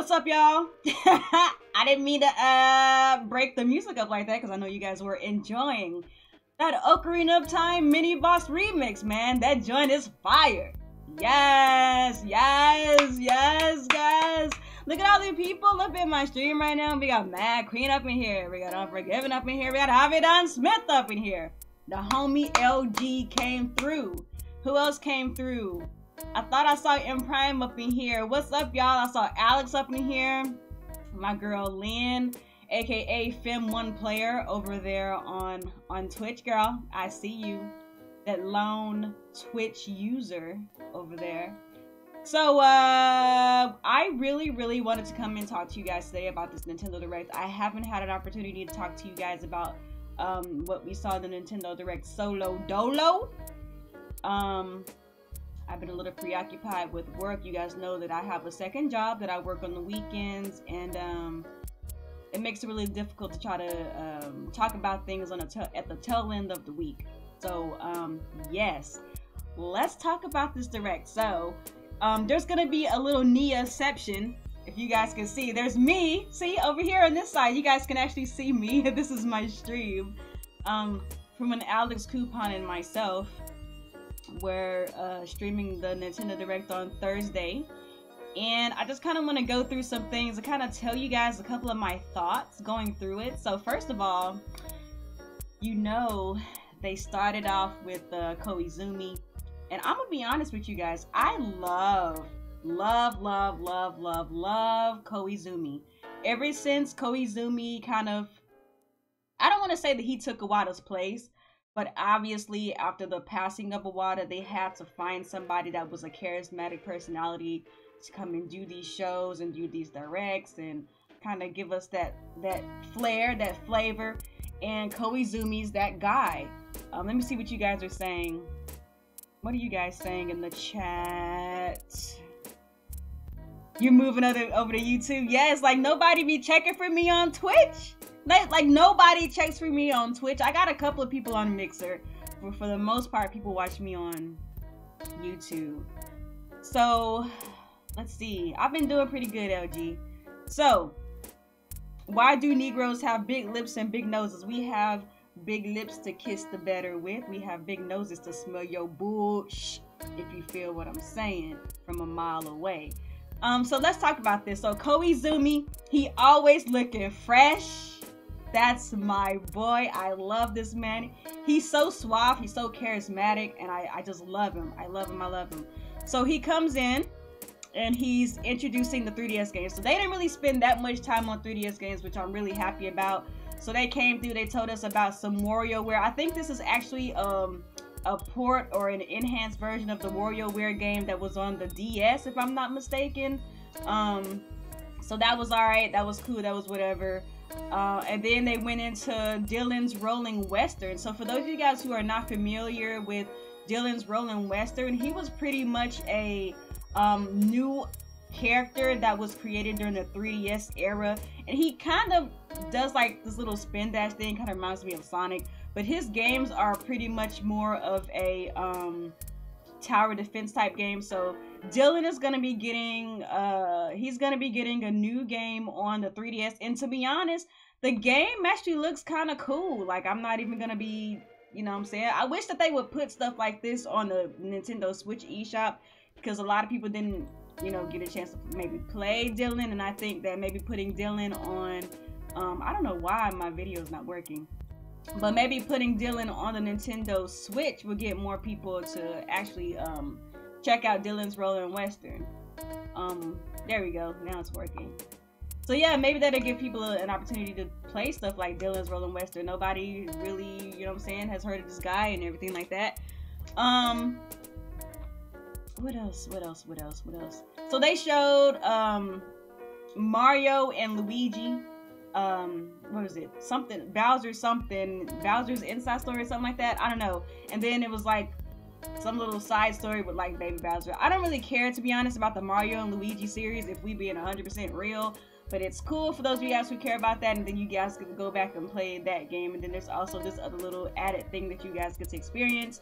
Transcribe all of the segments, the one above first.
What's up, y'all? I didn't mean to break the music up like that because I know you guys were enjoying that Ocarina of Time mini boss remix, man. That joint is fire. Yes, yes, yes, guys. Look at all the people up in my stream right now. We got Mad Queen up in here. We got Unforgiven up in here. We got Avidan Smith up in here. The homie LG came through. Who else came through? I thought I saw M Prime up in here. What's up, y'all? I saw Alex up in here. My girl Lynn, aka Fem1 Player, over there on Twitch. Girl, I see you. That lone Twitch user over there. So, I really wanted to come and talk to you guys today about this Nintendo Direct. I haven't had an opportunity to talk to you guys about what we saw in the Nintendo Direct solo dolo. I've been a little preoccupied with work. You guys know that I have a second job that I work on the weekends, and it makes it really difficult to try to talk about things on at the tail end of the week. So, yes, let's talk about this Direct. So, there's gonna be a little Nia-ception, if you guys can see. There's me, see, over here on this side. You guys can actually see me. This is my stream from an Alex Coupon and myself. We're streaming the Nintendo Direct on Thursday. And I just kind of want to go through some things and kind of tell you guys a couple of my thoughts going through it. So first of all, you know, they started off with Koizumi. And I'm gonna be honest with you guys, I love Koizumi. Ever since Koizumi kind of, I don't want to say that he took Iwata's place, but obviously after the passing of Iwata, they had to find somebody that was a charismatic personality to come and do these shows and do these directs and kind of give us that flair, that flavor. And Koizumi's that guy. Let me see what you guys are saying. What are you guys saying in the chat? You're moving over to YouTube? Yes, like nobody be checking for me on Twitch. Like nobody checks for me on Twitch. I got a couple of people on Mixer. But for the most part, people watch me on YouTube. So, let's see. I've been doing pretty good, LG. So, why do Negroes have big lips and big noses? We have big lips to kiss the better with. We have big noses to smell your bullsh, if you feel what I'm saying, from a mile away. So let's talk about this. So Koizumi, he always looking fresh. That's my boy. I love this man. He's so suave. He's so charismatic, and I just love him. I love him. So he comes in, and he's introducing the 3DS games. So they didn't really spend that much time on 3DS games, which I'm really happy about. So they came through, they told us about some WarioWare. I think this is actually a port or an enhanced version of the WarioWare game that was on the DS, if I'm not mistaken. So that was alright, that was cool, that was whatever. And then they went into Dylan's Rolling Western. So for those of you guys who are not familiar with Dylan's Rolling Western, he was pretty much a new character that was created during the 3DS era, and he kind of does like this little spin dash thing, kind of reminds me of Sonic, but his games are pretty much more of a tower defense type game. So Dylan is going to be getting he's going to be getting a new game on the 3DS, and to be honest, the game actually looks kind of cool. Like, I'm not even going to be, you know what I'm saying, I wish that they would put stuff like this on the Nintendo Switch eShop, because a lot of people didn't, you know, get a chance to maybe play Dylan, and I think that maybe putting Dylan on, I don't know why my video is not working, but maybe putting Dylan on the Nintendo Switch will get more people to actually check out Dylan's Rolling Western. There we go, now it's working. So yeah, maybe that'll give people an opportunity to play stuff like Dylan's Rolling Western. Nobody really, you know what I'm saying, has heard of this guy and everything like that. What else? So they showed Mario and Luigi. What was it? Bowser's Inside Story or something like that. I don't know. And then it was like some little side story with like Baby Bowser. I don't really care, to be honest, about the Mario and Luigi series, if we being 100% real. But it's cool for those of you guys who care about that, and then you guys can go back and play that game. And then there's also this other little added thing that you guys get to experience.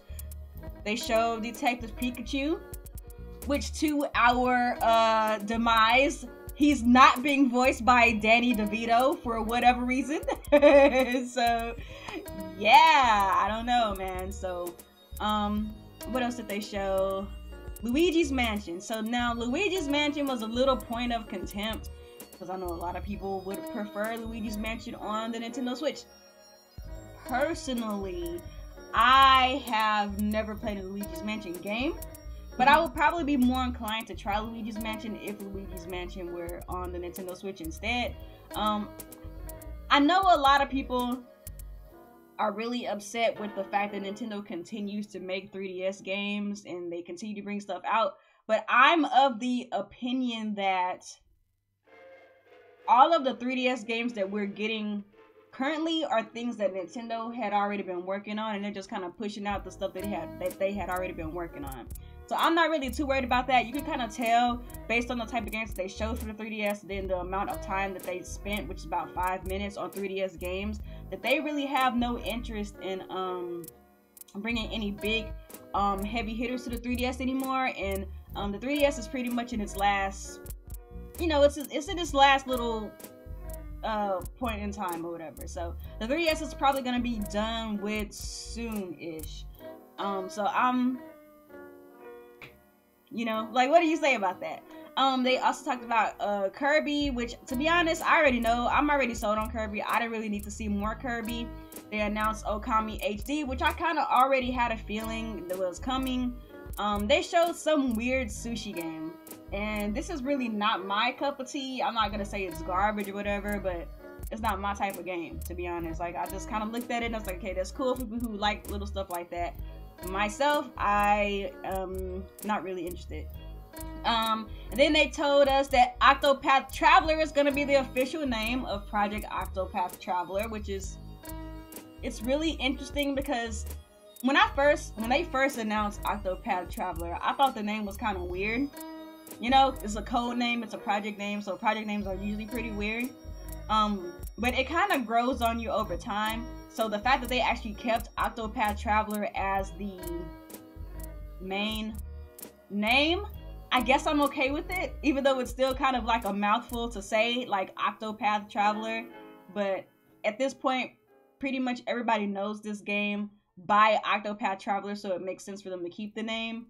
They showed Detective Pikachu, which to our demise, he's not being voiced by Danny DeVito for whatever reason. So yeah, I don't know, man. So what else did they show? Luigi's Mansion. So now Luigi's Mansion was a little point of contempt because I know a lot of people would prefer Luigi's Mansion on the Nintendo Switch. Personally, I have never played a Luigi's Mansion game, but I would probably be more inclined to try Luigi's Mansion if Luigi's Mansion were on the Nintendo Switch instead. I know a lot of people are really upset with the fact that Nintendo continues to make 3DS games and they continue to bring stuff out, but I'm of the opinion that all of the 3DS games that we're getting currently are things that Nintendo had already been working on, and they're just kind of pushing out the stuff that they had already been working on. So I'm not really too worried about that. You can kind of tell based on the type of games that they showed for the 3DS, then the amount of time that they spent, which is about 5 minutes on 3DS games, that they really have no interest in bringing any big heavy hitters to the 3DS anymore. And the 3DS is pretty much in its last, you know, it's in its last little point in time or whatever. So the 3DS is probably going to be done with soon-ish. So I'm, you know, like, what do you say about that? They also talked about Kirby, which, to be honest, I already know. I'm already sold on Kirby. I didn't really need to see more Kirby. They announced Okami HD, which I kind of already had a feeling that was coming. They showed some weird sushi game, and this is really not my cup of tea. I'm not gonna say it's garbage or whatever, but it's not my type of game, to be honest. Like, I just kind of looked at it and I was like, okay, that's cool for people who like little stuff like that. Myself, I am not really interested. And then they told us that Octopath Traveler is going to be the official name of Project Octopath Traveler, which is, it's really interesting because when they first announced Octopath Traveler, I thought the name was kind of weird. You know, it's a code name, it's a project name, so project names are usually pretty weird. But it kind of grows on you over time. So the fact that they actually kept Octopath Traveler as the main name, I guess I'm okay with it, even though it's still kind of like a mouthful to say, like Octopath Traveler. But at this point, pretty much everybody knows this game by Octopath Traveler, so it makes sense for them to keep the name.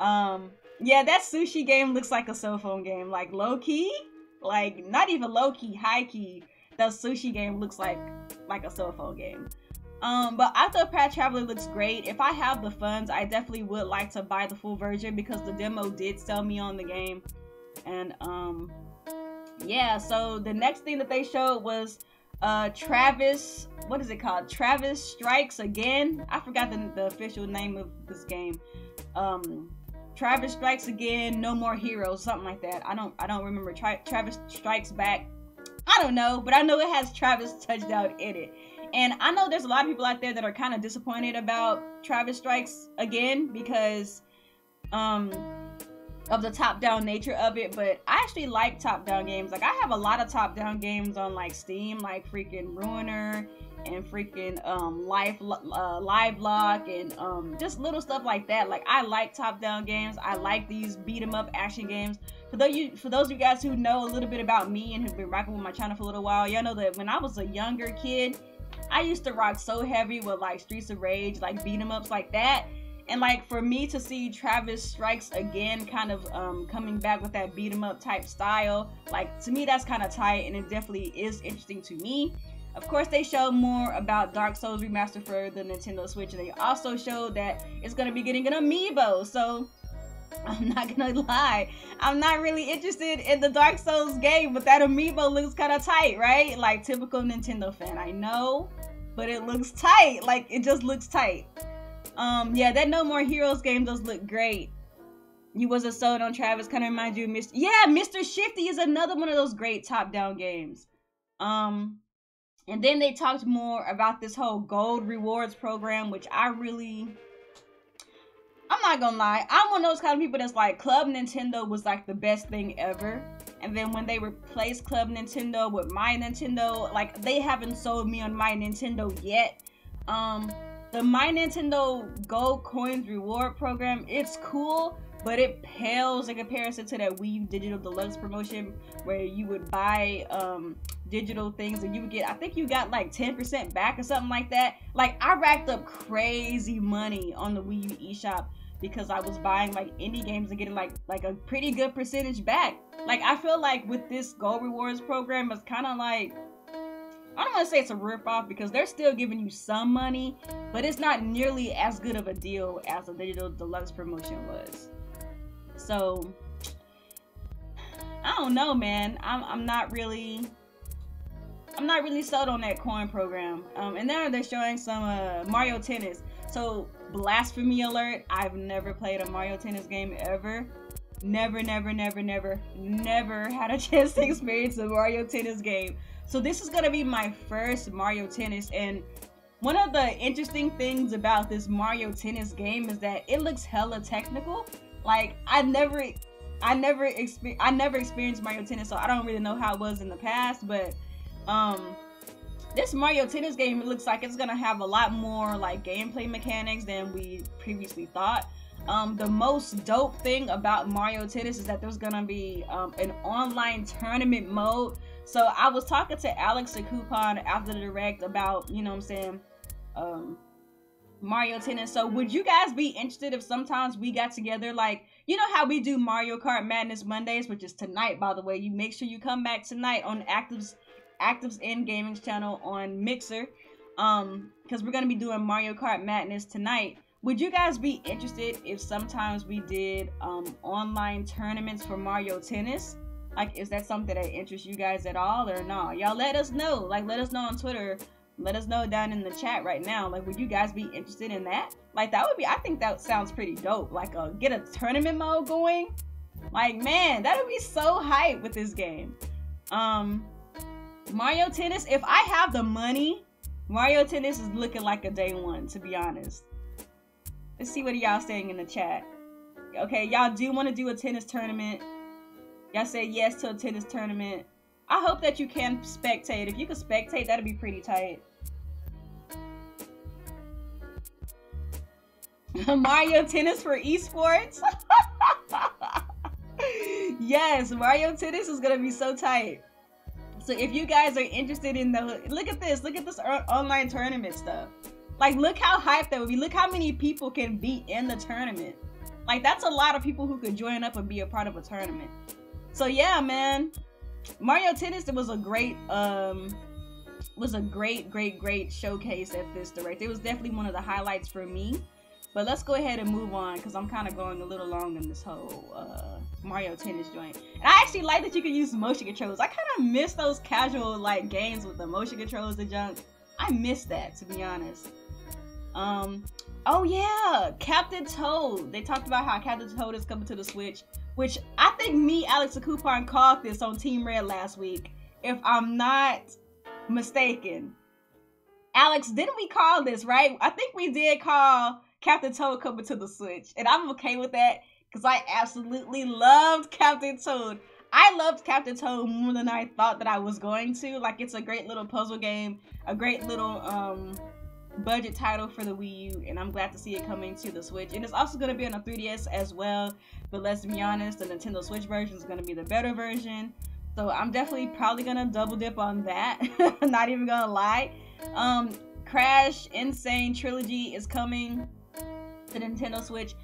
Yeah, that sushi game looks like a cell phone game, like low-key, like not even low-key, high-key. That sushi game looks like a cell phone game. But Octopath Traveler looks great. If I have the funds, I definitely would like to buy the full version because the demo did sell me on the game. And yeah, so the next thing that they showed was Travis, what is it called? Travis Strikes Again. I forgot the official name of this game. Travis Strikes Again, No More Heroes, something like that. I don't remember. Travis Strikes Back. I don't know, but I know it has Travis Touchdown in it. And I know there's a lot of people out there that are kind of disappointed about Travis Strikes Again because of the top-down nature of it, but I actually like top-down games. Like, I have a lot of top-down games on, like, Steam, like freaking Ruiner and freaking Live Lock and just little stuff like that. Like, I like top-down games. I like these beat-em-up action games. For those of you guys who know a little bit about me and who've been rocking with my channel for a little while, y'all know that when I was a younger kid, I used to rock so heavy with like Streets of Rage, like beat 'em ups like that. And like for me to see Travis Strikes Again kind of coming back with that beat 'em up type style, like to me that's kind of tight, and it definitely is interesting to me. Of course, they showed more about Dark Souls Remastered for the Nintendo Switch, and they also showed that it's going to be getting an amiibo. So I'm not gonna lie, I'm not really interested in the Dark Souls game, but that amiibo looks kind of tight, right? Like typical Nintendo fan, I know, but it looks tight. Like it just looks tight. Yeah, that No More Heroes game does look great. You wasn't sold on Travis, kind of reminds you of Mr. Shifty is another one of those great top-down games. And then they talked more about this whole gold rewards program, which I'm not gonna lie, I'm one of those kind of people that's like, Club Nintendo was like the best thing ever. And then when they replaced Club Nintendo with My Nintendo, like they haven't sold me on My Nintendo yet. The My Nintendo Gold Coins Reward Program, it's cool, but it pales in comparison to that Wii U Digital Deluxe promotion where you would buy digital things and you would get, I think you got like 10% back or something like that. Like I racked up crazy money on the Wii U eShop because I was buying like indie games and getting like a pretty good percentage back. Like I feel like with this gold rewards program, it's kind of like, I don't want to say it's a ripoff because they're still giving you some money, but it's not nearly as good of a deal as the digital deluxe promotion was. So I don't know, man. I'm not really sold on that coin program. And now they're showing some Mario Tennis. So blasphemy alert, I've never played a Mario Tennis game ever. Never had a chance to experience a Mario Tennis game. So this is gonna be my first Mario Tennis, and one of the interesting things about this Mario Tennis game is that it looks hella technical. Like I never experienced Mario Tennis, so I don't really know how it was in the past, but this Mario Tennis game, it looks like it's gonna have a lot more like gameplay mechanics than we previously thought. The most dope thing about Mario Tennis is that there's gonna be an online tournament mode. So I was talking to Alex the Coupon after the direct about, you know what I'm saying, Mario Tennis. So would you guys be interested if sometimes we got together, like, you know how we do Mario Kart Madness Mondays, which is tonight, by the way. You make sure you come back tonight on Active's End Gaming's channel on Mixer, because we're gonna be doing Mario Kart Madness tonight. Would you guys be interested if sometimes we did online tournaments for Mario Tennis? Like, is that something that interests you guys at all or not? Y'all let us know. Like, let us know on Twitter. Let us know down in the chat right now. Like, would you guys be interested in that? Like, that would be, I think that sounds pretty dope. Like, get a tournament mode going. Like, man, that would be so hype with this game. Mario Tennis, if I have the money, Mario Tennis is looking like a day one, to be honest. Let's see what y'all saying in the chat. Okay, y'all do want to do a tennis tournament. Y'all say yes to a tennis tournament. I hope that you can spectate. If you can spectate, that'd be pretty tight. Mario Tennis for esports? Yes, Mario Tennis is gonna be so tight. So if you guys are interested in the, look at this online tournament stuff. Like, look how hyped that would be. Look how many people can be in the tournament. Like, that's a lot of people who could join up and be a part of a tournament. So yeah, man, Mario Tennis, it was a great showcase at this direct. It was definitely one of the highlights for me. But let's go ahead and move on, because I'm kind of going a little long in this whole Mario Tennis joint. And I actually like that you can use motion controls. I kind of miss those casual like games with the motion controls and junk. I miss that, to be honest. Oh yeah, Captain Toad. They talked about how Captain Toad is coming to the Switch, which I think me, Alex the Coupon, called this on Team Red last week, if I'm not mistaken. Alex, didn't we call this, right? I think we did call Captain Toad coming to the Switch, and I'm okay with that because I absolutely loved Captain Toad. I loved Captain Toad more than I thought that I was going to. Like, it's a great little puzzle game, a great little budget title for the Wii U, and I'm glad to see it coming to the Switch. And it's also going to be on a 3DS as well, but let's be honest, the Nintendo Switch version is going to be the better version. So I'm definitely probably going to double dip on that. Not even going to lie. Crash Insane Trilogy is coming to Nintendo Switch.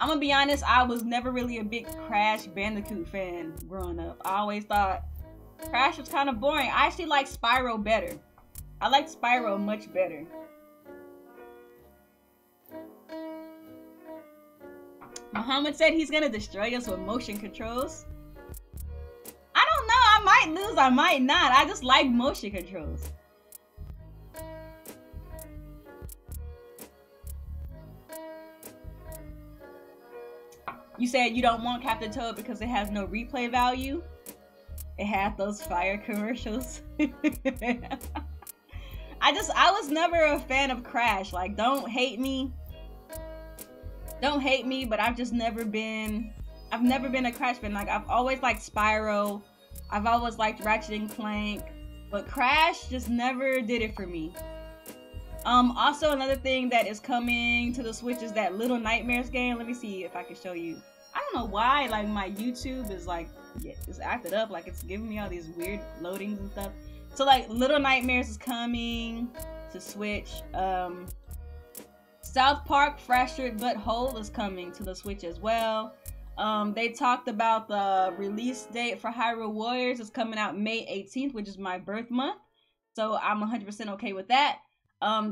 I'm gonna be honest, I was never really a big Crash Bandicoot fan growing up. I always thought Crash was kind of boring. I actually like Spyro better. I like Spyro much better. Muhammad said he's gonna destroy us with motion controls. I don't know, I might lose, I might not. I just like motion controls. You said you don't want Captain Toad because it has no replay value. It had those fire commercials. I was never a fan of Crash. Like, don't hate me. Don't hate me, but I've never been a Crash fan. Like, I've always liked Spyro. I've always liked Ratchet and Clank. But Crash just never did it for me. Also, another thing that is coming to the Switch is that Little Nightmares game. Let me see if I can show you. I don't know why, like, my YouTube is like, it's acted up, like it's giving me all these weird loadings and stuff. So like, Little Nightmares is coming to Switch. South Park Fractured But Whole is coming to the Switch as well. They talked about the release date for Hyrule Warriors. It's coming out May 18th, which is my birth month. So I'm 100% okay with that.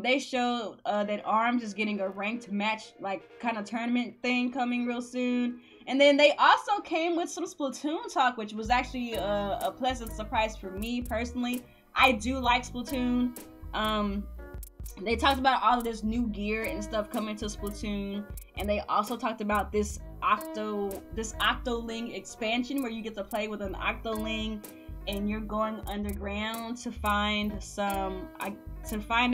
They showed that ARMS is getting a ranked match, like, kind of tournament thing coming real soon. And then they also came with some Splatoon talk, which was actually a pleasant surprise for me personally. I do like Splatoon. They talked about all of this new gear and stuff coming to Splatoon, and they also talked about this Octoling expansion where you get to play with an Octoling, and you're going underground to find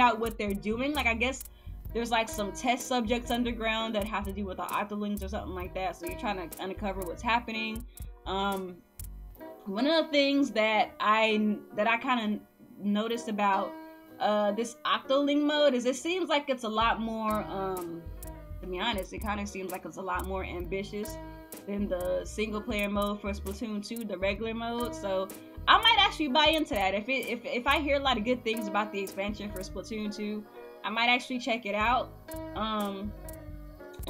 out what they're doing. Like, I guess there's like some test subjects underground that have to do with the Octolings or something like that. So you're trying to uncover what's happening. One of the things that I kind of noticed about this Octoling mode is it seems like it's a lot more, to be honest, it kind of seems like it's a lot more ambitious than the single player mode for Splatoon 2, the regular mode. So I might actually buy into that. If I hear a lot of good things about the expansion for Splatoon 2, I might actually check it out. And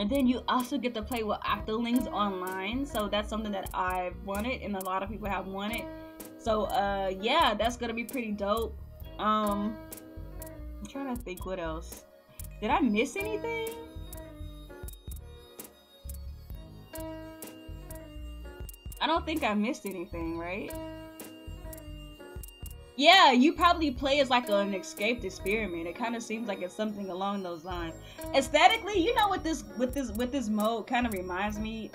then you also get to play with Octolings online, so that's something that I've wanted and a lot of people have wanted. So yeah, that's gonna be pretty dope. I'm trying to think what else. Did I miss anything? I don't think I missed anything, right? Yeah, you probably play as like an escaped experiment. It kind of seems like it's something along those lines. Aesthetically, you know what this mode kind of reminds me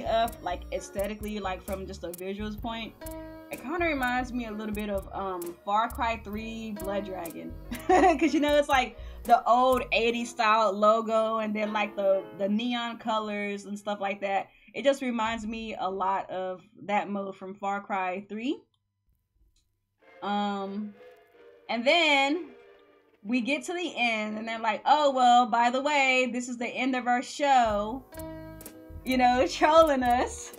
of, like aesthetically, like from just a visuals point. It kind of reminds me a little bit of Far Cry 3 Blood Dragon. Because you know, it's like the old 80s style logo and then like the neon colors and stuff like that. It just reminds me a lot of that mode from Far Cry 3. And then we get to the end and they're like, oh, well, by the way, this is the end of our show. You know, trolling us.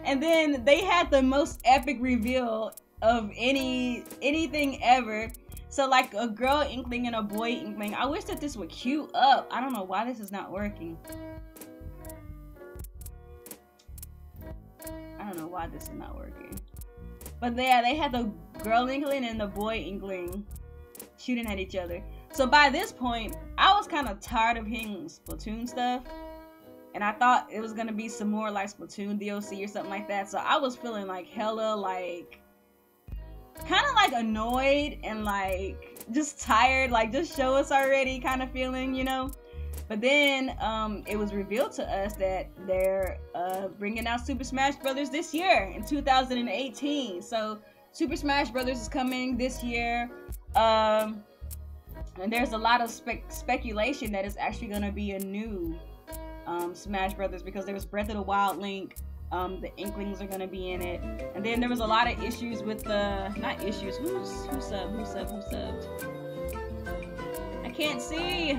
And then they had the most epic reveal of anything ever. So like a girl inkling and a boy inkling. I wish that this would queue up. I don't know why this is not working. I don't know why this is not working. But yeah, they had the girl inkling and the boy inkling shooting at each other. So by this point, I was kind of tired of hearing Splatoon stuff. And I thought it was gonna be some more like Splatoon DLC or something like that. So I was feeling like hella like, kind of like annoyed and like just tired, like just show us already kind of feeling, you know. But then it was revealed to us that they're bringing out Super Smash Bros. This year in 2018. So Super Smash Bros. Is coming this year. And there's a lot of speculation that it's actually gonna be a new Smash Brothers, because there was Breath of the Wild Link, the Inklings are gonna be in it, and then there was a lot of issues with the who subbed? I can't see.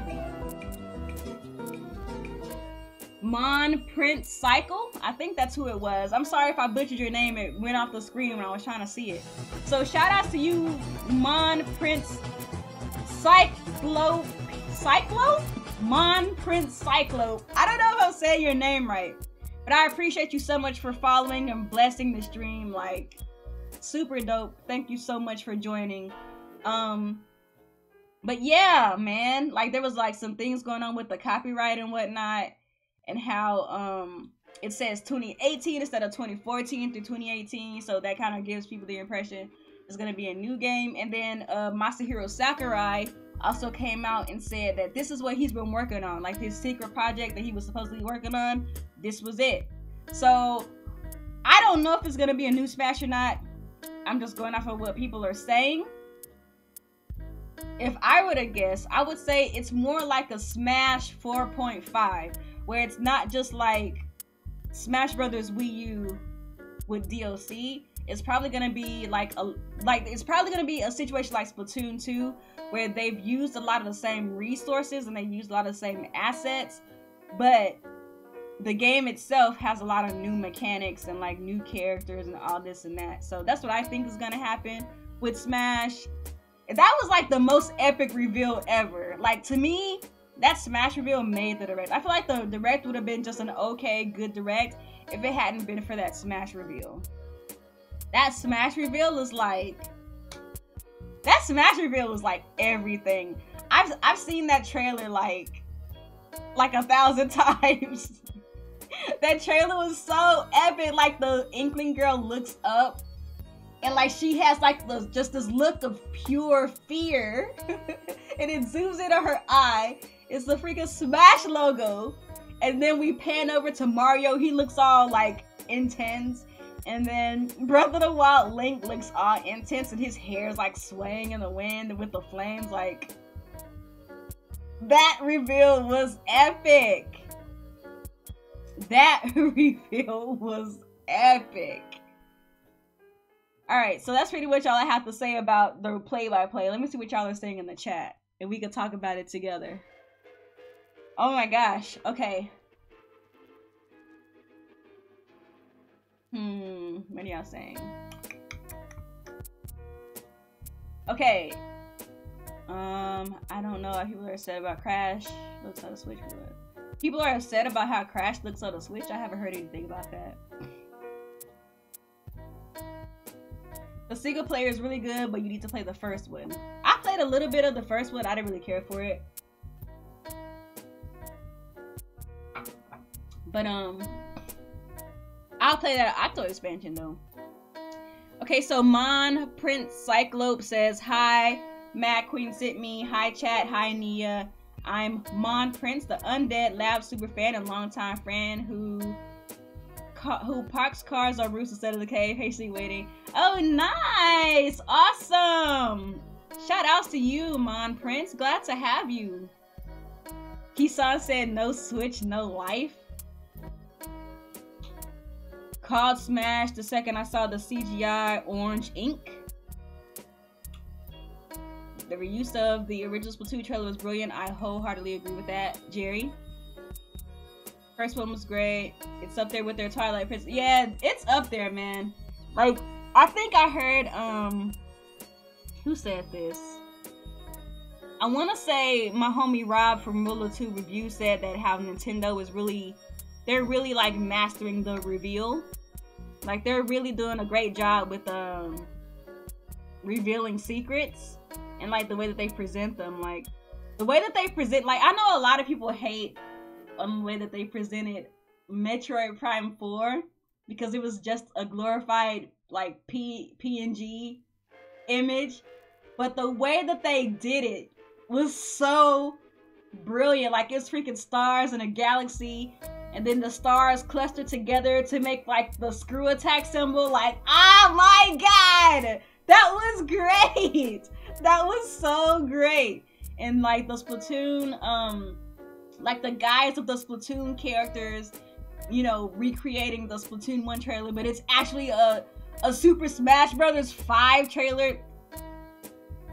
Mon Prince Cycle, I think that's who it was. I'm sorry if I butchered your name. It went off the screen when I was trying to see it. So shout out to you, Mon Prince Cyclo. Mon Prince Cyclo. I don't know if I'm saying your name right, but I appreciate you so much for following and blessing the stream. Like, super dope. Thank you so much for joining. But yeah, man, like there was like some things going on with the copyright and whatnot, and how it says 2018 instead of 2014 through 2018, so that kind of gives people the impression it's gonna be a new game. And then Masahiro Sakurai also came out and said that this is what he's been working on, like his secret project that he was supposedly working on. This was it. So I don't know if it's gonna be a new Smash or not. I'm just going off of what people are saying. If I were to guess, I would say it's more like a Smash 4.5, where it's not just like Smash Brothers Wii U with DLC. It's probably gonna be it's probably gonna be a situation like Splatoon 2, where they've used a lot of the same resources and they used a lot of the same assets, but the game itself has a lot of new mechanics and like new characters and all this and that. So that's what I think is gonna happen with Smash. That was like the most epic reveal ever. Like, to me, that Smash reveal made the Direct. I feel like the Direct would have been just an okay, good Direct if it hadn't been for that Smash reveal. That Smash reveal is like... That Smash reveal was like everything. I've seen that trailer like 1,000 times. That trailer was so epic. Like, the Inkling girl looks up and like she has like just this look of pure fear. And it zooms into her eye. It's the freaking Smash logo. And then we pan over to Mario. He looks all like intense. And then Breath of the Wild Link looks all intense and his hair is like swaying in the wind with the flames. Like, that reveal was epic. That reveal was epic. Alright, so that's pretty much all I have to say about the play-by-play. Let me see what y'all are saying in the chat, and we can talk about it together. Oh my gosh, okay. What are y'all saying? Okay. I don't know how people are upset about Crash looks on the Switch. People are upset about how Crash looks on the Switch. I haven't heard anything about that. The single player is really good, but you need to play the first one. I played a little bit of the first one. I didn't really care for it. But, I'll play that Octo expansion, though. Okay, so Mon Prince Cyclope says, hi, Mad Queen sent me. Hi, chat. Hi, Nia. I'm Mon Prince, the Undead Lab super fan and longtime friend who parks cars on roofs instead of the cave, patiently waiting. Oh, nice! Awesome! Shout outs to you, Mon Prince. Glad to have you. Kisan said, no Switch, no life. Called Smash the second I saw the CGI orange ink. The reuse of the original Splatoon trailer was brilliant. I wholeheartedly agree with that, Jerry. First one was great. It's up there with their Twilight Princess. Yeah, it's up there, man. Like, I think I heard, who said this? I want to say my homie Rob from Rule 2 Review said that how Nintendo is really, they're really like mastering the reveal. Like, they're really doing a great job with revealing secrets and like the way that they present them. Like, the way that they present, like, I know a lot of people hate the way that they presented Metroid Prime 4 because it was just a glorified like PNG image, but the way that they did it was so brilliant. Like, it's freaking stars in a galaxy, and then the stars cluster together to make like the screw attack symbol. Like, oh my god, that was great. That was so great. And like the Splatoon, like the guys of the Splatoon characters, you know, recreating the Splatoon 1 trailer, but it's actually a Super Smash Bros. 5 trailer.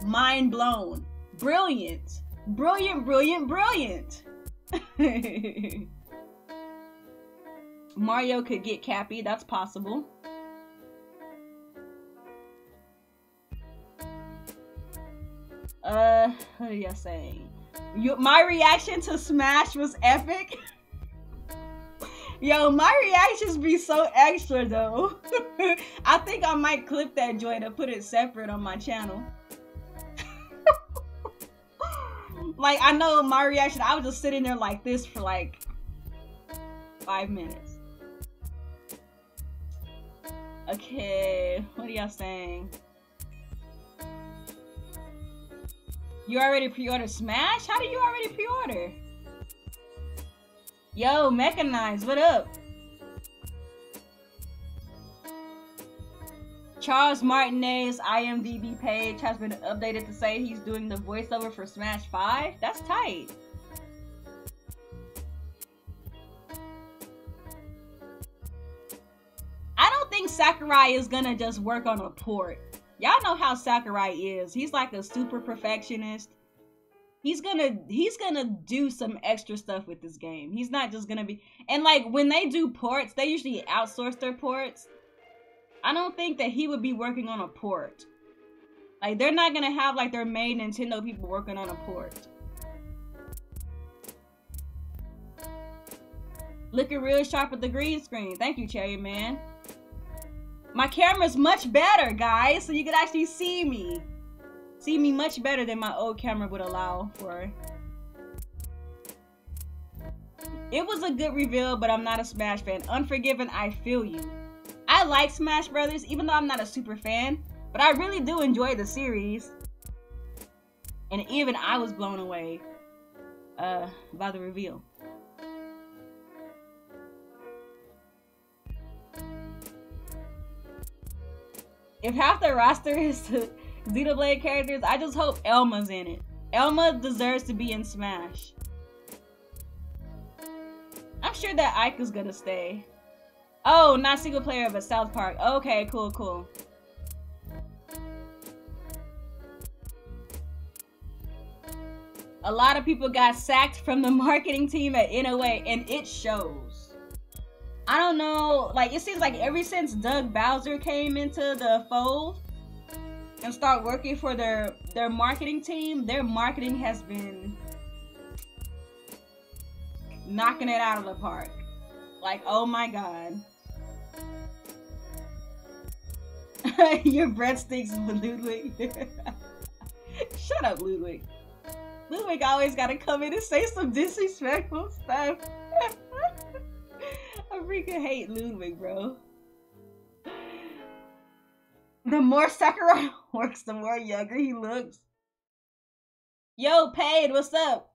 Mind blown. Brilliant. Brilliant, brilliant, brilliant. Mario could get Cappy. That's possible. What are y'all saying? My reaction to Smash was epic. Yo, my reactions be so extra though. I think I might clip that joint and put it separate on my channel. Like, I know my reaction, I was just sitting there like this for like 5 minutes. Okay, what are y'all saying? You already pre-ordered Smash? How do you already pre-order? Yo, Mechanized, what up? Charles Martinez's IMDb page has been updated to say he's doing the voiceover for Smash 5. That's tight. I don't think Sakurai is gonna just work on a port. Y'all know how Sakurai is. He's like a super perfectionist. He's gonna do some extra stuff with this game. He's not just gonna be... And like, when they do ports, they usually outsource their ports. I don't think that he would be working on a port. Like, they're not gonna have like their main Nintendo people working on a port. Looking real sharp with the green screen. Thank you, Cherry Man. My camera's much better, guys, so you can actually see me. See me much better than my old camera would allow for. It was a good reveal, but I'm not a Smash fan. Unforgiven, I feel you. I like Smash Brothers, even though I'm not a super fan, but I really do enjoy the series. And even I was blown away by the reveal. If half the roster is Xenoblade characters, I just hope Elma's in it. Elma deserves to be in Smash. I'm sure that Ike is gonna stay. Oh, not single player, but South Park. Okay, cool, cool. A lot of people got sacked from the marketing team at NOA, and it shows. I don't know, like, it seems like ever since Doug Bowser came into the fold and start working for their marketing team, their marketing has been knocking it out of the park. Like, oh my god. Your breath stinks with Ludwig. Shut up, Ludwig. Ludwig always gotta come in and say some disrespectful stuff. I freaking hate Ludwig, bro. The more Sakurai works, the more younger he looks. Yo, Paid, what's up?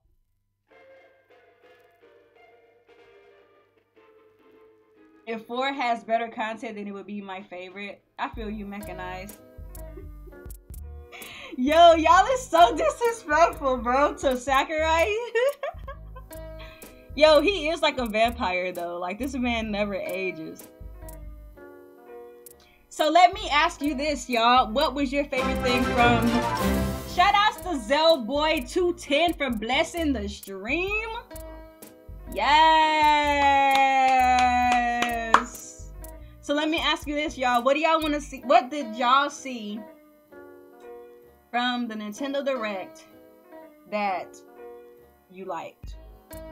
If 4 has better content, then it would be my favorite. I feel you, Mechanized. Yo, y'all is so disrespectful, bro, to Sakurai. Yo, he is like a vampire, though. Like, this man never ages. So let me ask you this, y'all. What was your favorite thing from... Shoutouts to Zellboy210 for blessing the stream. Yes. So let me ask you this, y'all. What do y'all want to see? What did y'all see from the Nintendo Direct that you liked?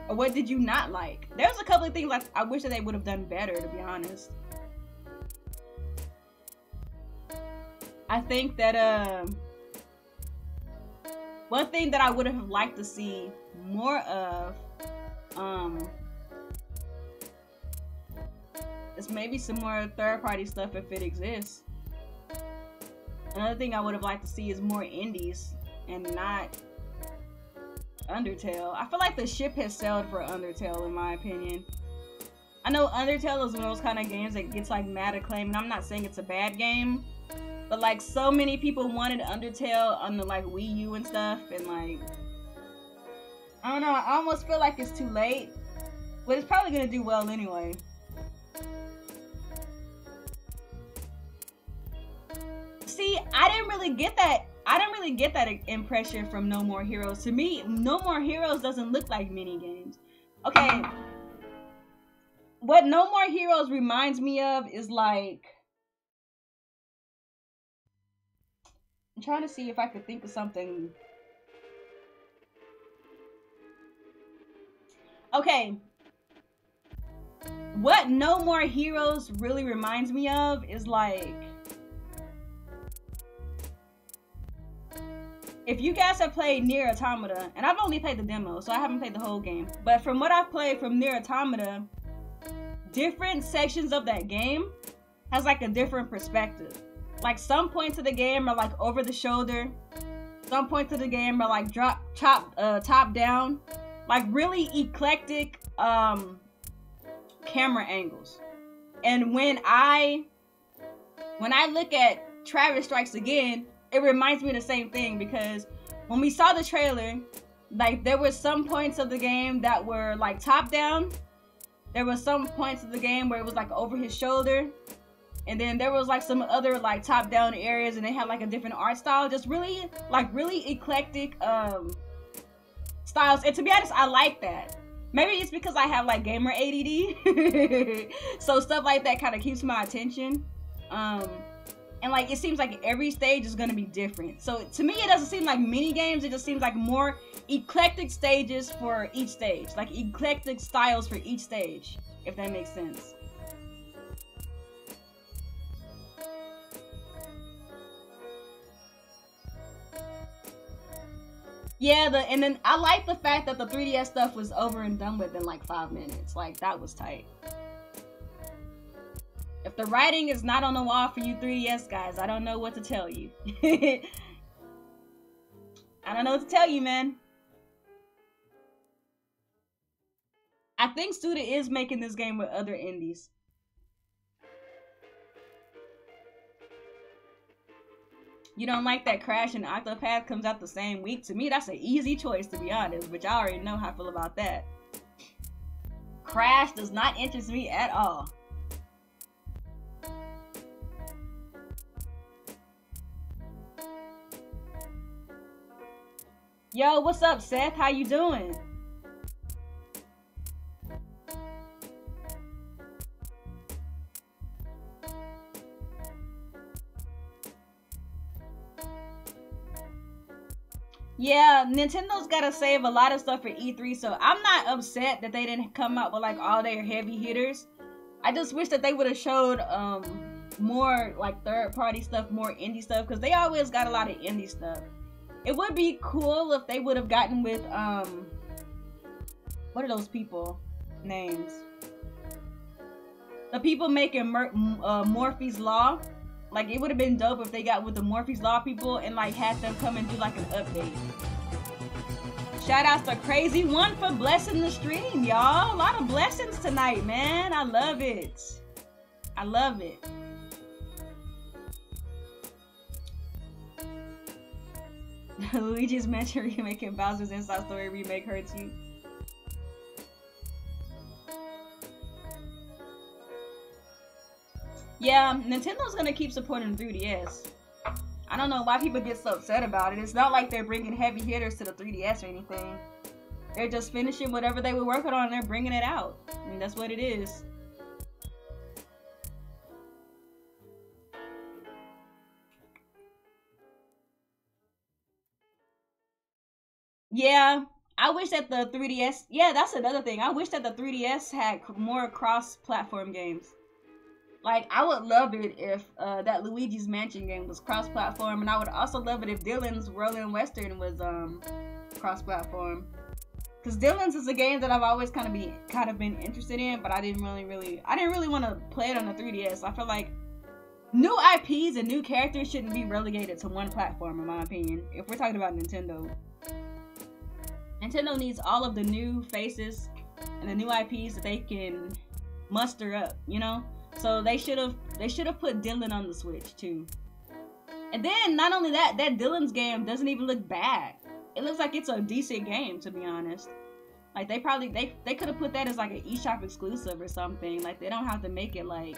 Or what did you not like? There's a couple of things like I wish that they would have done better, to be honest. I think that one thing that I would have liked to see more of is maybe some more third-party stuff if it exists. Another thing I would have liked to see is more indies and not Undertale. I feel like the ship has sailed for Undertale, in my opinion. I know Undertale is one of those kind of games that gets like mad acclaim, and I'm not saying it's a bad game, but like so many people wanted Undertale on the like Wii U and stuff, and like I don't know, I almost feel like it's too late, but it's probably gonna do well anyway. See, I didn't really get that impression from No More Heroes. To me, No More Heroes doesn't look like mini games. Okay, what No More Heroes reminds me of is like, I'm trying to see if I could think of something. Okay, what No More Heroes really reminds me of is like, if you guys have played Nier Automata, and I've only played the demo, so I haven't played the whole game, but from what I've played from Nier Automata, different sections of that game has like a different perspective. Like some points of the game are like over the shoulder, some points of the game are like top down, like really eclectic camera angles. And when I look at Travis Strikes Again, it reminds me of the same thing, because when we saw the trailer, like there were some points of the game that were like top down. There was some points of the game where it was like over his shoulder. And then there was like some other like top down areas, and they had like a different art style. Just really eclectic styles. And to be honest, I like that. Maybe it's because I have like gamer ADD. So stuff like that kind of keeps my attention. And like it seems like every stage is gonna be different. So to me, it doesn't seem like mini games. It just seems like more eclectic stages for each stage, like eclectic styles for each stage, if that makes sense. Yeah, and then I like the fact that the 3DS stuff was over and done with in like 5 minutes. Like that was tight. If the writing is not on the wall for you 3DS guys, I don't know what to tell you. I don't know what to tell you, man. I think Suda is making this game with other indies. You don't like that Crash and Octopath comes out the same week? To me, that's an easy choice, to be honest, but y'all already know how I feel about that. Crash does not interest me at all. Yo, what's up, Seth? How you doing? Yeah, Nintendo's gotta save a lot of stuff for E3, so I'm not upset that they didn't come out with like all their heavy hitters. I just wish that they would have showed more like third-party stuff, more indie stuff, because they always got a lot of indie stuff. It would be cool if they would have gotten with what are those people names? The people making Morphe's Law. Like it would have been dope if they got with the Morphe's Law people and like had them come and do like an update. Shout outs to Crazy One for blessing the stream, y'all. A lot of blessings tonight, man. I love it. I love it. Luigi's Mansion remake and Bowser's Inside Story remake hurts you. Yeah, Nintendo's gonna keep supporting 3DS. I don't know why people get so upset about it. It's not like they're bringing heavy hitters to the 3DS or anything. They're just finishing whatever they were working on and they're bringing it out. I mean, that's what it is. Yeah, I wish that the 3DS... Yeah, that's another thing. I wish that the 3DS had more cross-platform games. Like, I would love it if that Luigi's Mansion game was cross-platform, and I would also love it if Dylan's Rolling Western was cross-platform. Because Dylan's is a game that I've always kind of been interested in, but I didn't really want to play it on the 3DS. I feel like new IPs and new characters shouldn't be relegated to one platform, in my opinion. If we're talking about Nintendo. Nintendo needs all of the new faces and the new IPs that they can muster up, you know? So they should have put Dylan on the Switch too. And then not only that, that Dylan's game doesn't even look bad. It looks like it's a decent game, to be honest. Like they could have put that as like an eShop exclusive or something. Like they don't have to make it like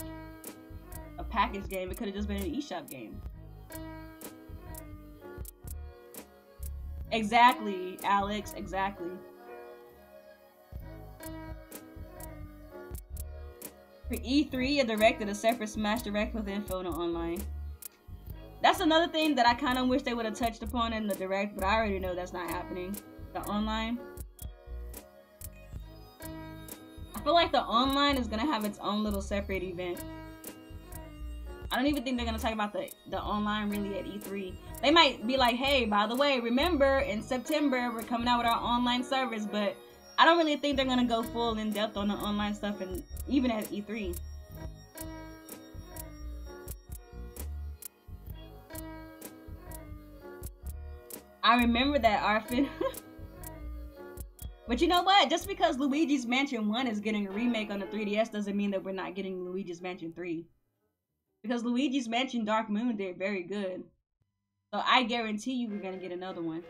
a package game. It could have just been an eShop game. Exactly, Alex, exactly. For E3, a Direct and a separate Smash Direct with info on online. That's another thing that I kind of wish they would have touched upon in the Direct, but I already know that's not happening. The online. I feel like the online is going to have its own little separate event. I don't even think they're going to talk about the online really at E3. They might be like, hey, by the way, remember in September we're coming out with our online service, but I don't really think they're going to go full in depth on the online stuff, and even at E3. I remember that, Arfin. But you know what? Just because Luigi's Mansion 1 is getting a remake on the 3DS doesn't mean that we're not getting Luigi's Mansion 3. Because Luigi's Mansion Dark Moon did very good. So I guarantee you we're going to get another one.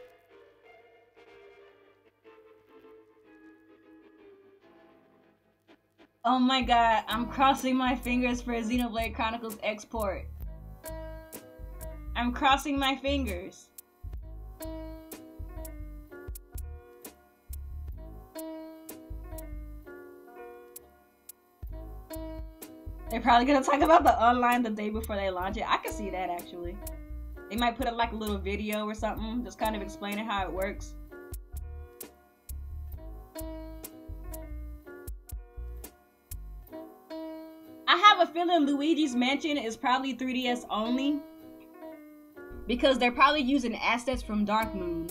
Oh my god, I'm crossing my fingers for a Xenoblade Chronicles export. I'm crossing my fingers. They're probably gonna talk about the online the day before they launch it. I can see that actually. They might put up like a little video or something, just kind of explaining how it works. I have a feeling Luigi's Mansion is probably 3DS only, because they're probably using assets from Dark Moon.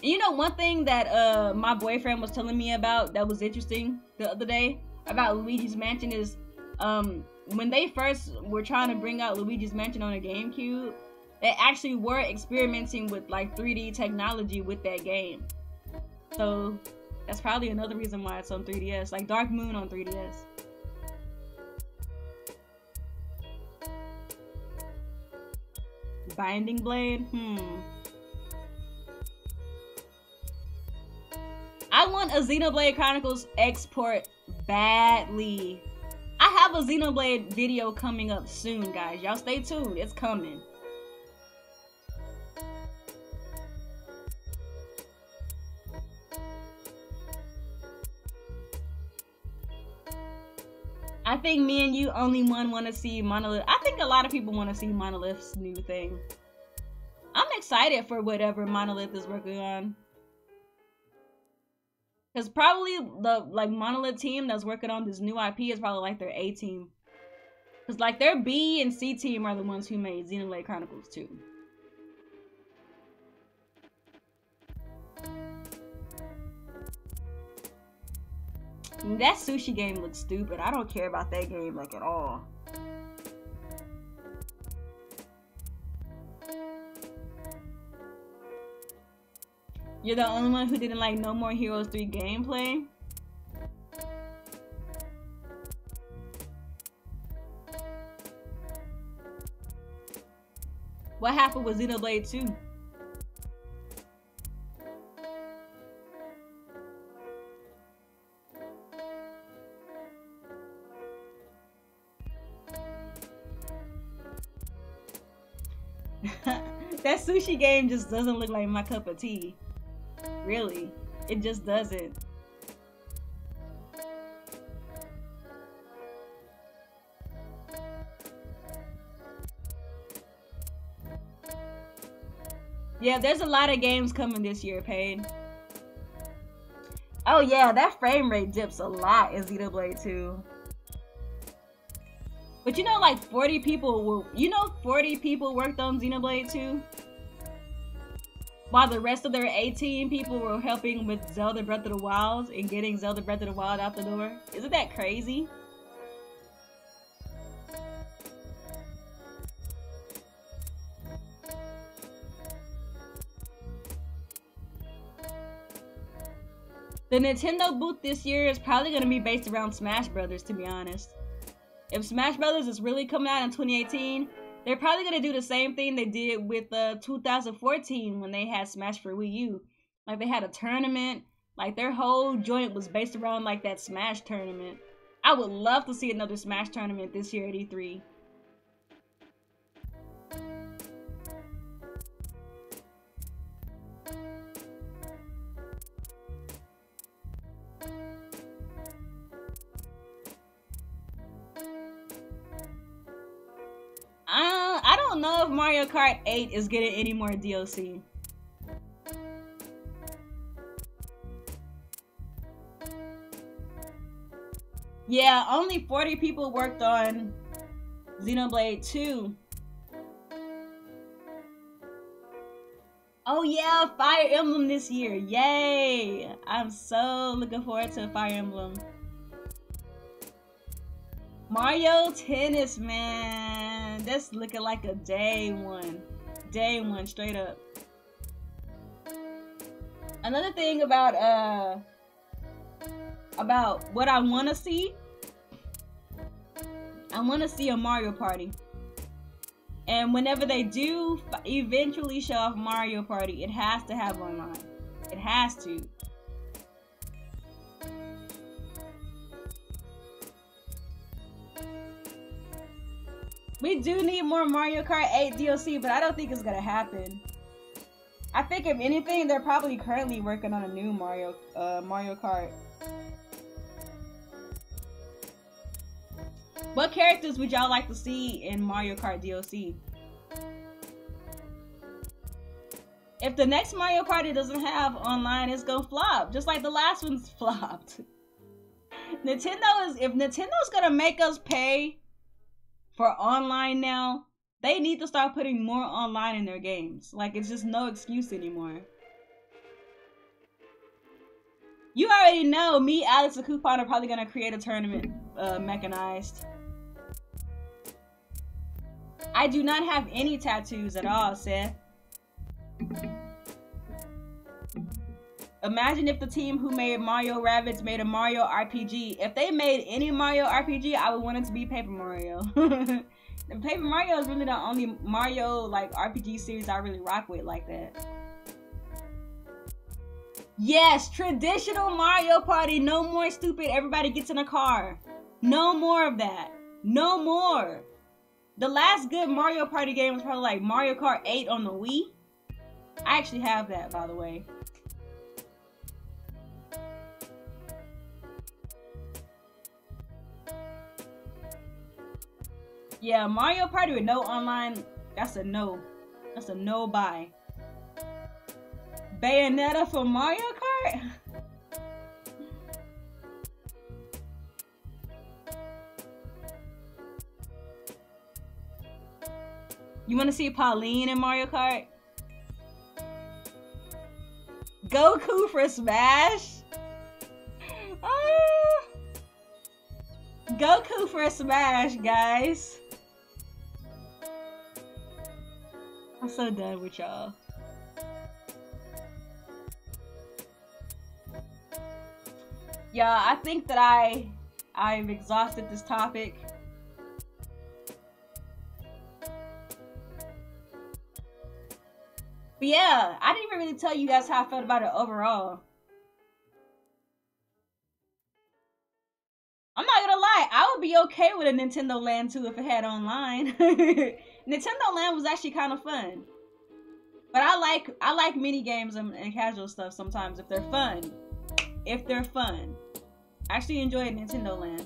You know, one thing that my boyfriend was telling me about that was interesting the other day about Luigi's Mansion is when they first were trying to bring out Luigi's Mansion on a GameCube, they actually were experimenting with like 3D technology with that game. So that's probably another reason why it's on 3DS, like Dark Moon on 3DS. Binding Blade? I want a Xenoblade Chronicles export badly. I have a Xenoblade video coming up soon, guys. Y'all stay tuned. It's coming. I think me and you only one want to see Monolith. I think a lot of people want to see Monolith's new thing. I'm excited for whatever Monolith is working on. Because probably the Monolith team that's working on this new IP is probably like their A team. Because like their B and C team are the ones who made Xenoblade Chronicles 2. That sushi game looks stupid. I don't care about that game like at all. You're the only one who didn't like No More Heroes 3 gameplay? What happened with Xenoblade 2? That sushi game just doesn't look like my cup of tea. Really, it just doesn't. Yeah, there's a lot of games coming this year, Paige. Oh yeah, that frame rate dips a lot in Xenoblade 2. But you know, like 40 people worked on Xenoblade 2? While the rest of their 18 people were helping with Zelda Breath of the Wild and getting Zelda Breath of the Wild out the door. Isn't that crazy? The Nintendo booth this year is probably going to be based around Smash Brothers, to be honest. If Smash Brothers is really coming out in 2018, they're probably going to do the same thing they did with 2014 when they had Smash for Wii U. Like, they had a tournament. Like, their whole joint was based around, like, that Smash tournament. I would love to see another Smash tournament this year at E3. I don't know if Mario Kart 8 is getting any more DLC. Yeah, only 40 people worked on Xenoblade 2. Oh yeah, Fire Emblem this year. Yay! I'm so looking forward to Fire Emblem. Mario Tennis, man. That's looking like a day one. Day one, straight up. Another thing about what I want to see. I want to see a Mario Party. And whenever they do eventually show off Mario Party, it has to have online. It has to. We do need more Mario Kart 8 DLC, but I don't think it's gonna happen. I think if anything, they're probably currently working on a new Mario Kart. What characters would y'all like to see in Mario Kart DLC? If the next Mario Party doesn't have online, it's gonna flop, just like the last one's flopped. If Nintendo's gonna make us pay for online now, they need to start putting more online in their games. Like, it's just no excuse anymore. You already know me, Alex, and Coupon are probably gonna create a tournament mechanized. I do not have any tattoos at all, Seth. Imagine if the team who made Mario Rabbids made a Mario RPG. If they made any Mario RPG, I would want it to be Paper Mario. Paper Mario is really the only Mario like RPG series I really rock with like that. Yes, traditional Mario Party. No more stupid everybody gets in a car. No more of that. No more. The last good Mario Party game was probably like Mario Kart 8 on the Wii. I actually have that, by the way. Yeah, Mario Party with no online, that's a no. That's a no buy. Bayonetta for Mario Kart? You want to see Pauline in Mario Kart? Goku for Smash? Goku for Smash, guys. I'm so done with y'all. Yeah, I think that I've exhausted this topic. But yeah, I didn't even really tell you guys how I felt about it overall. I'm not gonna lie, I would be okay with a Nintendo Land 2 if it had online. Nintendo Land was actually kind of fun. But I like mini games and casual stuff sometimes if they're fun. If they're fun. I actually enjoyed Nintendo Land.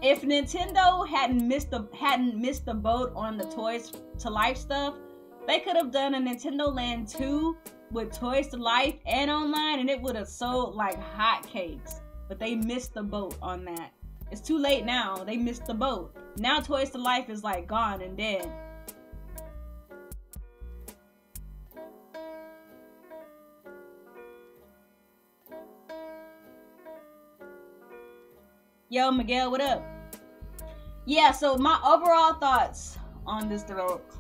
If Nintendo hadn't missed the boat on the Toys to Life stuff, they could have done a Nintendo Land 2 with Toys to Life and online, and it would have sold like hotcakes. But they missed the boat on that. It's too late now. They missed the boat. Now Toys to Life is like gone and dead. Yo, Miguel, what up? Yeah, so my overall thoughts on this direct.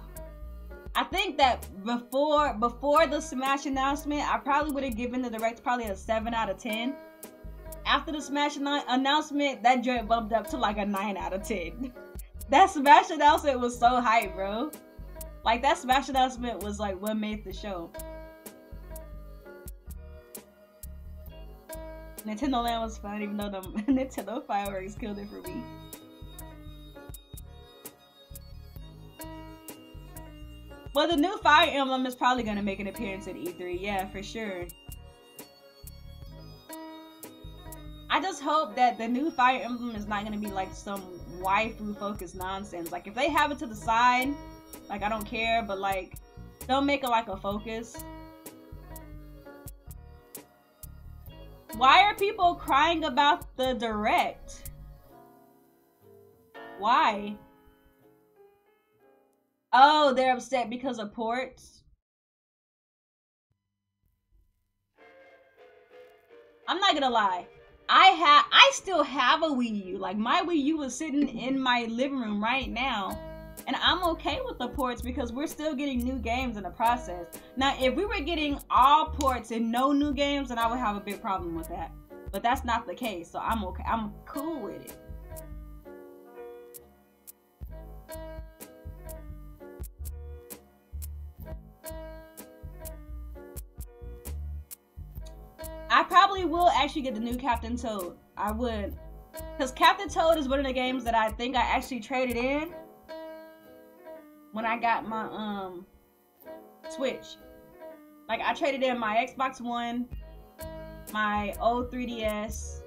I think that before the Smash announcement, I probably would have given the direct probably a 7 out of 10. After the Smash announcement, that joint bumped up to like a 9 out of 10. That Smash announcement was so hype, bro. Like, that Smash announcement was like what made the show. Nintendo Land was fun, even though the Nintendo fireworks killed it for me. Well, the new Fire Emblem is probably going to make an appearance at E3. Yeah, for sure. I just hope that the new Fire Emblem is not going to be like some waifu-focused nonsense. Like, if they have it to the side, like, I don't care, but like, don't make it like a focus. Why are people crying about the direct? Why? Oh, they're upset because of ports? I'm not gonna lie. I still have a Wii U. Like, my Wii U is sitting in my living room right now. And I'm okay with the ports because we're still getting new games in the process. Now, if we were getting all ports and no new games, then I would have a big problem with that. But that's not the case, so I'm okay. I'm cool with it. I probably will actually get the new Captain Toad. I would. Because Captain Toad is one of the games that I think I actually traded in when I got my Switch. Like, I traded in my Xbox One, my old 3DS,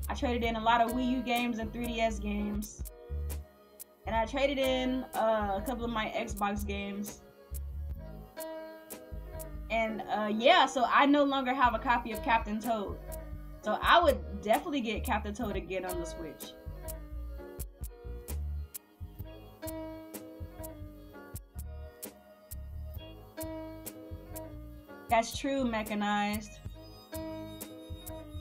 I traded in a lot of Wii U games and 3DS games. And I traded in a couple of my Xbox games. And yeah, so I no longer have a copy of Captain Toad. So I would definitely get Captain Toad again on the Switch. That's true, Mechanized.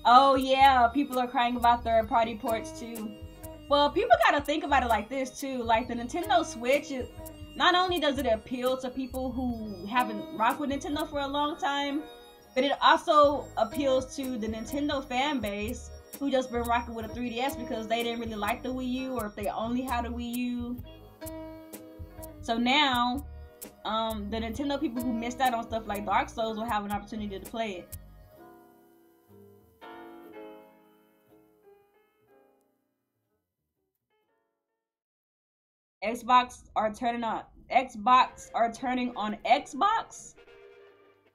Oh yeah, people are crying about third-party ports too. Well, people gotta think about it like this too. Like the Nintendo Switch, not only does it appeal to people who haven't rocked with Nintendo for a long time, but it also appeals to the Nintendo fan base who just been rocking with a 3DS because they didn't really like the Wii U, or if they only had a Wii U. So now, the Nintendo people who missed out on stuff like Dark Souls will have an opportunity to play it. Xbox are turning on Xbox.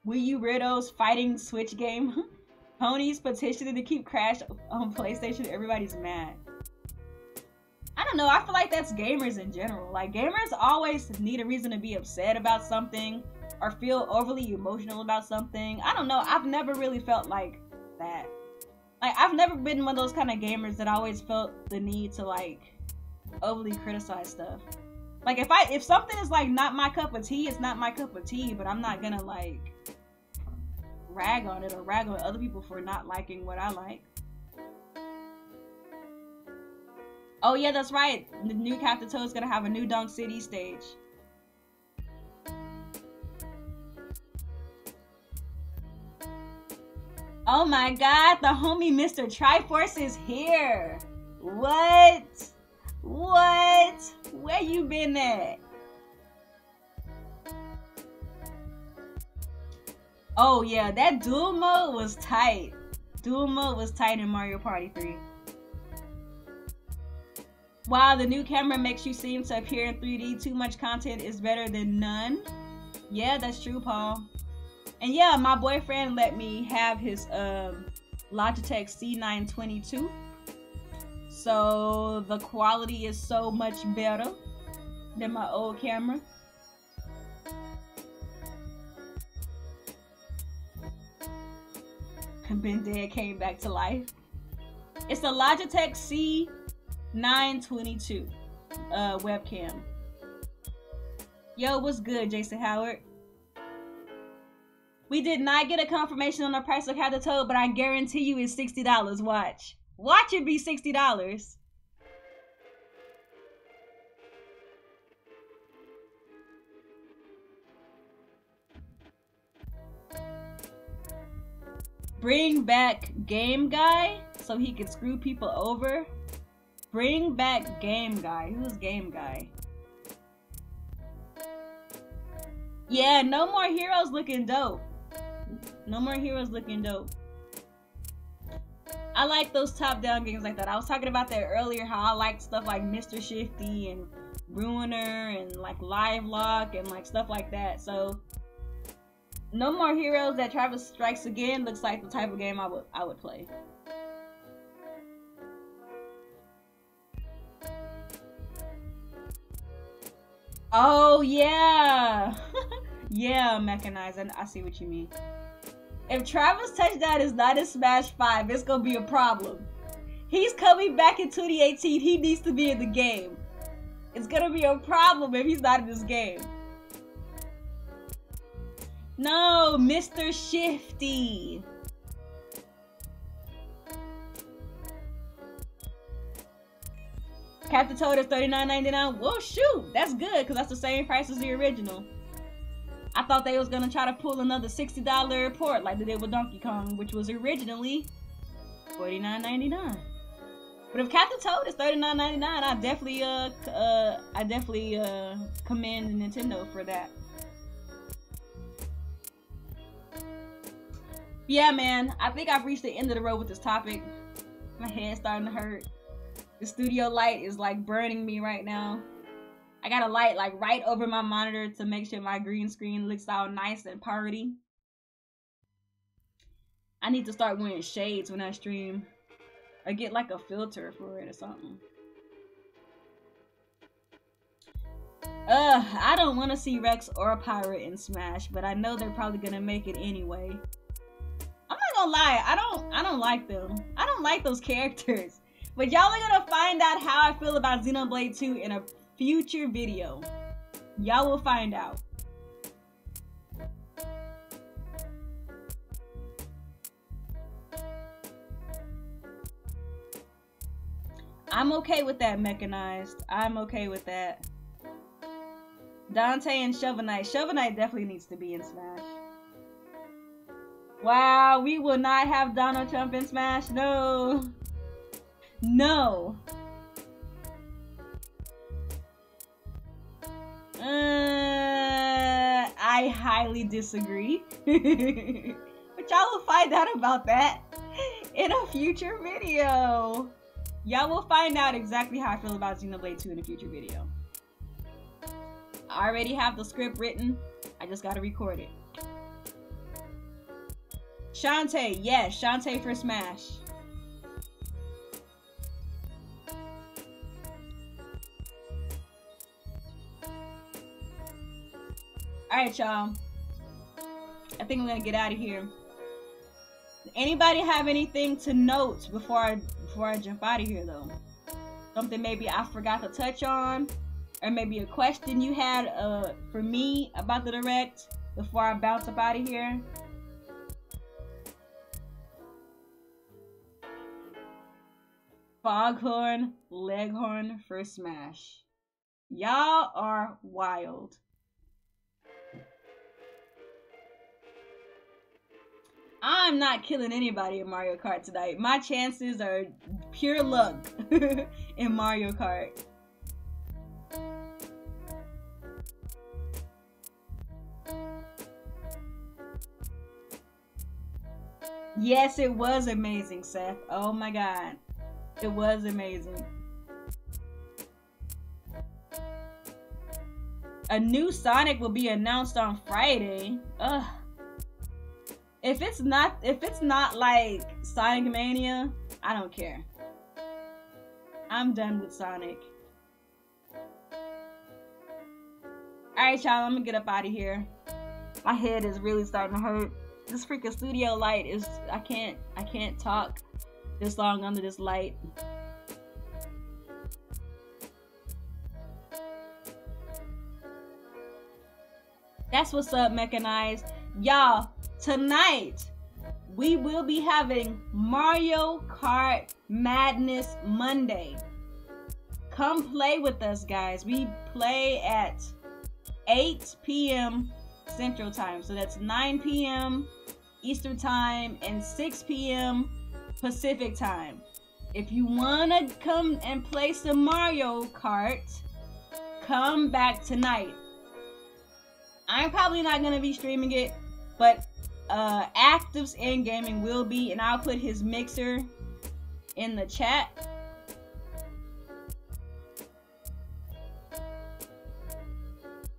Wii U weirdos fighting Switch game. Ponies petitioning to keep Crash on PlayStation. Everybody's mad. I don't know. I feel like that's gamers in general. Like, gamers always need a reason to be upset about something or feel overly emotional about something. I don't know. I've never really felt like that. Like, I've never been one of those kind of gamers that always felt the need to, like, overly criticize stuff. Like, if something is, like, not my cup of tea, it's not my cup of tea, but I'm not gonna, like, rag on it or rag on other people for not liking what I like. Oh yeah, that's right. The new Captain Toad is gonna have a new Dunk City stage. Oh my god, the homie Mr. Triforce is here. What? What? Where you been at? Oh yeah, that dual mode was tight. Dual mode was tight in Mario Party 3. Wow, the new camera makes you seem to appear in 3D. Too much content is better than none. Yeah, that's true, Paul. And yeah, my boyfriend let me have his Logitech C922. So the quality is so much better than my old camera. Ben Dead came back to life. It's a Logitech C922 webcam. Yo, what's good, Jason Howard? We did not get a confirmation on the price of Captain Toad, but I guarantee you it's $60. Watch. Watch it be $60. Bring back Game Guy so he could screw people over. Bring back Game Guy. Who's Game Guy? Yeah, no more heroes looking dope. No more heroes looking dope. I like those top-down games like that. I was talking about that earlier, how I like stuff like Mr. Shifty and Ruiner and like Live Lock and like stuff like that. So No More Heroes that Travis Strikes Again looks like the type of game I would play. Oh yeah. Yeah, Mechanized. I see what you mean. If Travis Touchdown is not in Smash 5, it's gonna be a problem. He's coming back in 2018. He needs to be in the game. It's gonna be a problem if he's not in this game. No, Mr. Shifty. Captain Toad is $39.99. Well, shoot, that's good because that's the same price as the original. I thought they was gonna try to pull another $60 port like they did with Donkey Kong, which was originally $49.99. But if Captain Toad is $39.99, I definitely commend Nintendo for that. Yeah, man, I think I've reached the end of the road with this topic. My head's starting to hurt. The studio light is like burning me right now. I got a light like right over my monitor to make sure my green screen looks all nice and party. I need to start wearing shades when I stream. Or get like a filter for it or something. I don't want to see Rex or Pirate in Smash, but I know they're probably gonna make it anyway. I'm not gonna lie, I don't like them. I don't like those characters. But y'all are gonna find out how I feel about Xenoblade 2 in a future video. Y'all will find out. I'm okay with that, Mechanized. I'm okay with that. Dante and Shovel Knight. Shovel Knight definitely needs to be in Smash. Wow, we will not have Donald Trump in Smash. No. No. I highly disagree. But y'all will find out about that in a future video. Y'all will find out exactly how I feel about Xenoblade 2 in a future video. I already have the script written. I just gotta record it. Shantae, yes, Shantae for Smash. Alright, y'all. I think I'm gonna get out of here. Anybody have anything to note before I jump out of here though? Something maybe I forgot to touch on, or maybe a question you had for me about the Direct before I bounce up out of here? Foghorn Leghorn for Smash. Y'all are wild. I'm not killing anybody in Mario Kart tonight. My chances are pure luck in Mario Kart. Yes, it was amazing, Seth. Oh my god. It was amazing. A new Sonic will be announced on Friday. Ugh. If it's not like Sonic Mania, I don't care. I'm done with Sonic. Alright, y'all, I'm gonna get up out of here. My head is really starting to hurt. This freaking studio light is, I can't talk this long under this light. That's what's up, Mechanized. Y'all, tonight we will be having Mario Kart Madness Monday. Come play with us, guys. We play at 8 p.m. Central Time. So that's 9 p.m. Eastern Time and 6 p.m. Pacific Time. If you want to come and play some Mario Kart, come back tonight. I'm probably not going to be streaming it, but Actives in Gaming will be, and I'll put his mixer in the chat.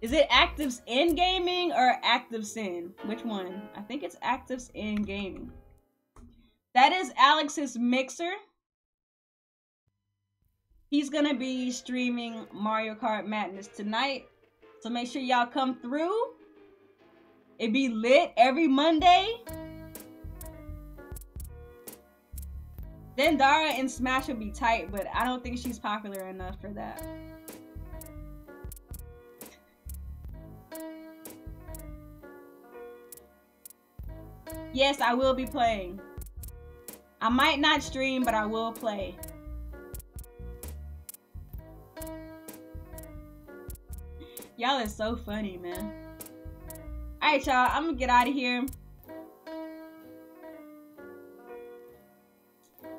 Is it Actives in Gaming or Actives in? Which one? I think it's Actives in Gaming. That is Alex's mixer. He's gonna be streaming Mario Kart Madness tonight, so make sure y'all come through. It be lit every Monday. Then Dara in Smash will be tight, but I don't think she's popular enough for that. Yes, I will be playing. I might not stream, but I will play. Y'all are so funny, man. Alright, y'all. I'm gonna get out of here.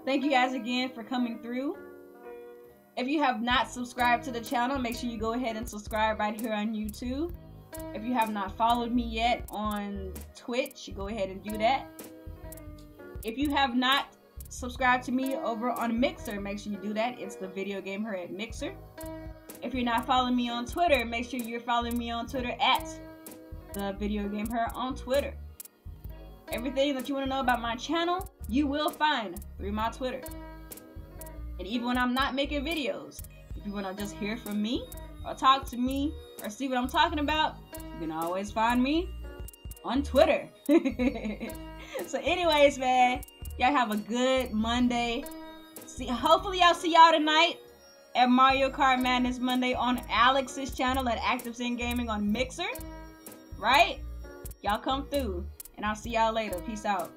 Thank you guys again for coming through. If you have not subscribed to the channel, make sure you go ahead and subscribe right here on YouTube. If you have not followed me yet on Twitch, go ahead and do that. If you have not subscribed to me over on Mixer, make sure you do that. It's the Video Game Her at Mixer. If you're not following me on Twitter, make sure you're following me on Twitter at the Video Game Her on Twitter. Everything that you want to know about my channel, you will find through my Twitter. And even when I'm not making videos, if you want to just hear from me or talk to me or see what I'm talking about, you can always find me on Twitter. So anyways, man, y'all have a good Monday. Hopefully y'all see y'all tonight at Mario Kart Madness Monday on Alex's channel at Active Sin Gaming on Mixer. Right? Y'all come through, and I'll see y'all later. Peace out.